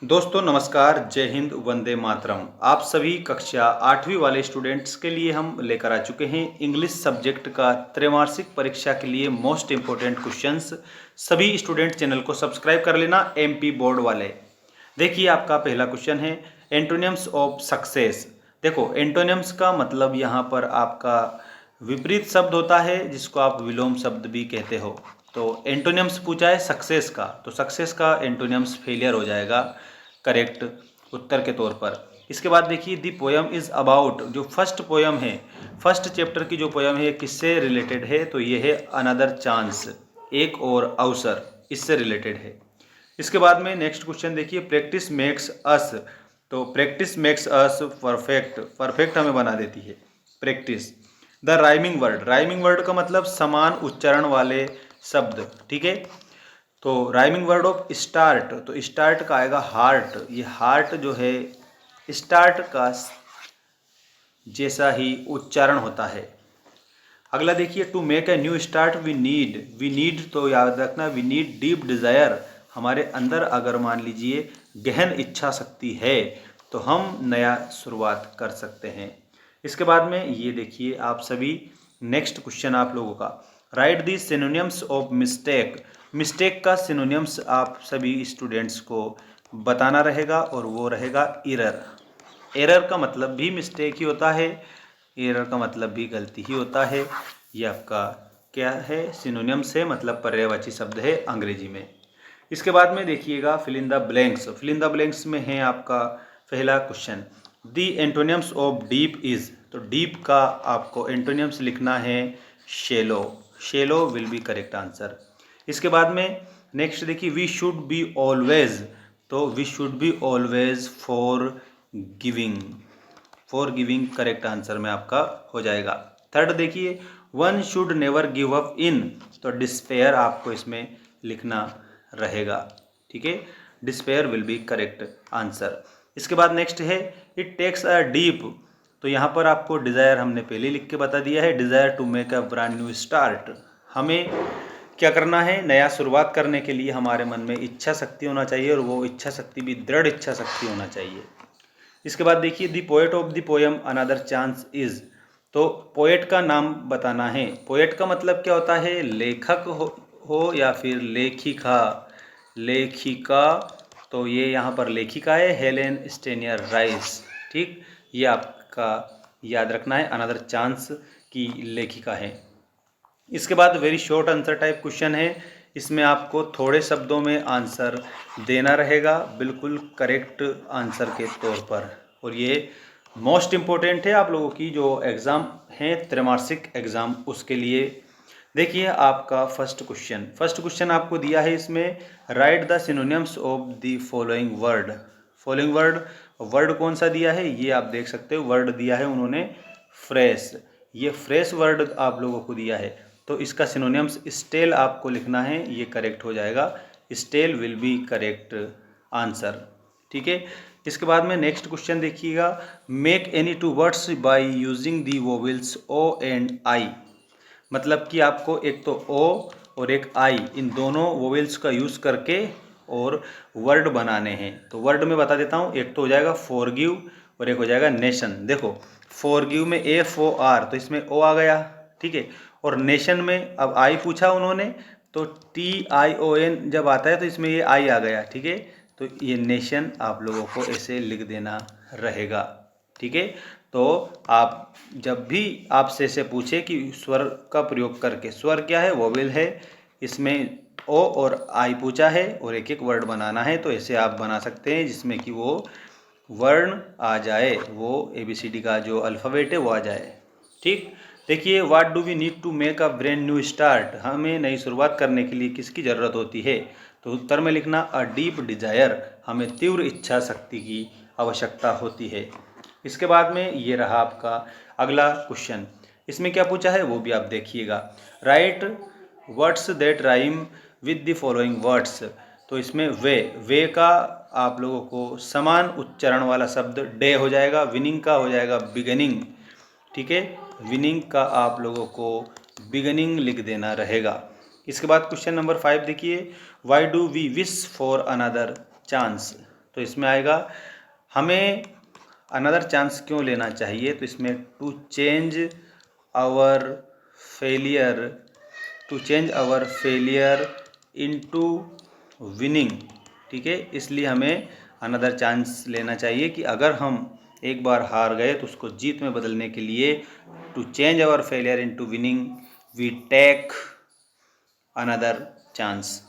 दोस्तों नमस्कार, जय हिंद, वंदे मातरम। आप सभी कक्षा 8वीं वाले स्टूडेंट्स के लिए हम लेकर आ चुके हैं इंग्लिश सब्जेक्ट का त्रैमासिक परीक्षा के लिए मोस्ट इम्पोर्टेंट क्वेश्चंस। सभी स्टूडेंट चैनल को सब्सक्राइब कर लेना, एमपी बोर्ड वाले। देखिए आपका पहला क्वेश्चन है एंटोनिम्स ऑफ सक्सेस। देखो एंटोनिम्स का मतलब यहाँ पर आपका विपरीत शब्द होता है जिसको आप विलोम शब्द भी कहते हो। तो एंटोनिम्स पूछा है सक्सेस का, तो सक्सेस का एंटोनिम्स फेलियर हो जाएगा करेक्ट उत्तर के तौर पर। इसके बाद देखिए दी पोयम इज़ अबाउट, जो फर्स्ट पोयम है, फर्स्ट चैप्टर की जो पोयम है किससे रिलेटेड है, तो ये है अनदर चांस, एक और अवसर, इससे रिलेटेड है। इसके बाद में नेक्स्ट क्वेश्चन देखिए प्रैक्टिस मेक्स अस, तो practice makes us perfect, perfect हमें बना देती है practice. The rhyming word, rhyming word का मतलब समान उच्चारण वाले शब्द, ठीक है। तो राइमिंग वर्ड ऑफ स्टार्ट, तो स्टार्ट का आएगा हार्ट, ये हार्ट जो है स्टार्ट का जैसा ही उच्चारण होता है। अगला देखिए to make a new start we need, तो याद रखना वी नीड डीप डिज़ायर, हमारे अंदर अगर मान लीजिए गहन इच्छा शक्ति है तो हम नया शुरुआत कर सकते हैं। इसके बाद में ये देखिए आप सभी नेक्स्ट क्वेश्चन आप लोगों का, right the synonyms of mistake. Mistake का सिनोनिम्स आप सभी स्टूडेंट्स को बताना रहेगा और वो रहेगा एरर। एरर का मतलब भी मिस्टेक ही होता है, एरर का मतलब भी गलती ही होता है। ये आपका क्या है, सिनोनिम्स है, मतलब पर्यायवाची शब्द है अंग्रेजी में। इसके बाद में देखिएगा fill in the blanks, fill in the blanks में है आपका पहला question the antonyms of deep is, तो डीप का आपको एंटोनिम्स लिखना है shallow, shallow will be correct answer. इसके बाद में नेक्स्ट देखिए वी शुड बी ऑलवेज, तो we should be always for giving, for giving correct answer में आपका हो जाएगा। थर्ड देखिए one should never give up in, तो डिस्पेयर आपको इसमें लिखना रहेगा, ठीक है, despair will be correct answer. इसके बाद नेक्स्ट है इट टेक्स अ डीप, तो यहाँ पर आपको डिज़ायर हमने पहले लिख के बता दिया है, desire to make a brand new start, हमें क्या करना है, नया शुरुआत करने के लिए हमारे मन में इच्छा शक्ति होना चाहिए और वो इच्छा शक्ति भी दृढ़ इच्छा शक्ति होना चाहिए। इसके बाद देखिए दी poet of the poem another chance is, तो पोएट का नाम बताना है। पोएट का मतलब क्या होता है, लेखक हो या फिर लेखिका, लेखिका, तो ये यहाँ पर लेखिका है हेलेन स्टेनियर राइस, ठीक, ये आपका याद रखना है, अनदर चांस की लेखिका है। इसके बाद very short answer type question है, इसमें आपको थोड़े शब्दों में आंसर देना रहेगा बिल्कुल करेक्ट आंसर के तौर पर, और ये मोस्ट इम्पोर्टेंट है आप लोगों की जो एग्ज़ाम है त्रैमासिक एग्ज़ाम उसके लिए। देखिए आपका फर्स्ट क्वेश्चन आपको दिया है, इसमें right the synonyms of the following word. Following word, word कौन सा दिया है ये आप देख सकते हो, वर्ड दिया है उन्होंने फ्रेश, ये फ्रेश वर्ड आप लोगों को दिया है, तो इसका सिनोनिम्स स्टेल आपको लिखना है, ये करेक्ट हो जाएगा, stale will be correct answer, ठीक है। इसके बाद में नेक्स्ट क्वेश्चन देखिएगा make any two words by using the vowels O and I, मतलब कि आपको एक तो ओ और एक आई, इन दोनों वोवेल्स का यूज़ करके और वर्ड बनाने हैं। तो वर्ड में बता देता हूँ, एक तो हो जाएगा फॉरगिव और एक हो जाएगा नेशन। देखो फॉरगिव में FOR, तो इसमें ओ आ गया, ठीक है, और नेशन में अब आई पूछा उन्होंने, तो TION जब आता है तो इसमें ये आई आ गया, ठीक है, तो ये नेशन आप लोगों को ऐसे लिख देना रहेगा, ठीक है। तो आप जब भी आपसे से पूछे कि स्वर का प्रयोग करके, स्वर क्या है, वोवेल है, इसमें ओ और आई पूछा है और एक एक वर्ड बनाना है, तो ऐसे आप बना सकते हैं जिसमें कि वो वर्ण आ जाए, वो ABCD का जो अल्फ़ाबेट है वो आ जाए, ठीक। देखिए what do we need to make a brand new start, हमें नई शुरुआत करने के लिए किसकी ज़रूरत होती है, तो उत्तर में लिखना अ डीप डिज़ायर, हमें तीव्र इच्छा शक्ति की आवश्यकता होती है। इसके बाद में ये रहा आपका अगला क्वेश्चन, इसमें क्या पूछा है वो भी आप देखिएगा, right words that rhyme with the following words, तो इसमें वे का आप लोगों को समान उच्चारण वाला शब्द डे हो जाएगा, विनिंग का हो जाएगा बिगनिंग, ठीक है, विनिंग का आप लोगों को बिगनिंग लिख देना रहेगा। इसके बाद क्वेश्चन नंबर 5 देखिए, why do we wish for another chance, तो इसमें आएगा हमें अनदर चांस क्यों लेना चाहिए, तो इसमें to change our failure into winning. ठीक है, इसलिए हमें अनदर चांस लेना चाहिए कि अगर हम एक बार हार गए तो उसको जीत में बदलने के लिए to change our failure into winning we take another chance.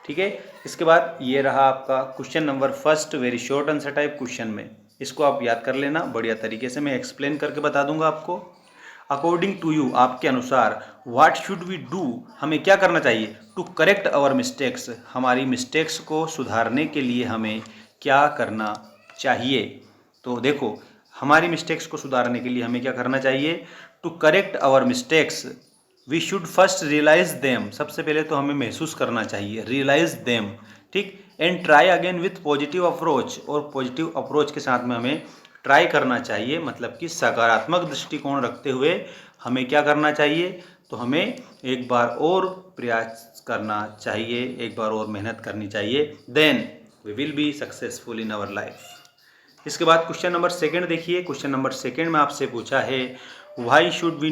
ठीक है, इसके बाद ये रहा आपका question number first, very short answer type question में। इसको आप याद कर लेना बढ़िया तरीके से, मैं एक्सप्लेन करके बता दूंगा आपको। अकॉर्डिंग टू यू, आपके अनुसार, व्हाट शुड वी डू, हमें क्या करना चाहिए, टू करेक्ट आवर मिस्टेक्स, हमारी मिस्टेक्स को सुधारने के लिए हमें क्या करना चाहिए। तो देखो, हमारी मिस्टेक्स को सुधारने के लिए हमें क्या करना चाहिए, to correct our mistakes we should first realize them, सबसे पहले तो हमें महसूस करना चाहिए, रियलाइज देम। ठीक, and try again with positive approach, और पॉजिटिव अप्रोच के साथ में हमें ट्राई करना चाहिए, मतलब कि सकारात्मक दृष्टिकोण रखते हुए हमें क्या करना चाहिए, तो हमें एक बार और प्रयास करना चाहिए, एक बार और मेहनत करनी चाहिए, then we will be successful in our life. इसके बाद क्वेश्चन नंबर सेकंड देखिए, क्वेश्चन नंबर सेकंड में आपसे पूछा है why should we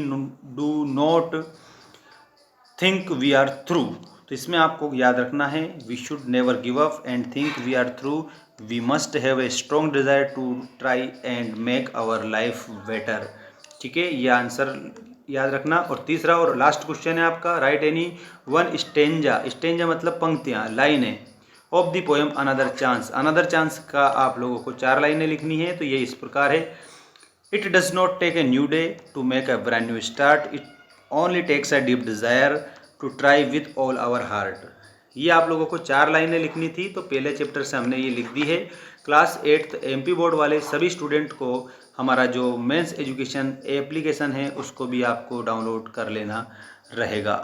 do not think we are through. तो इसमें आपको याद रखना है we should never give up and think we are through, we must have a strong desire to try and make our life better. ठीक है, ये answer याद रखना। और तीसरा और लास्ट क्वेश्चन है आपका, right any one stanza, stanza मतलब पंक्तियाँ, लाइनें, of the poem another chance. Another chance का आप लोगों को 4 लाइनें लिखनी है, तो ये इस प्रकार है, it does not take a new day to make a brand new start, it only takes a deep desire to try with all our heart. ये आप लोगों को 4 लाइनें लिखनी थी, तो पहले चैप्टर से हमने ये लिख दी है। क्लास 8th MP बोर्ड वाले सभी स्टूडेंट को हमारा जो मेंस एजुकेशन एप्लीकेशन है उसको भी आपको डाउनलोड कर लेना रहेगा।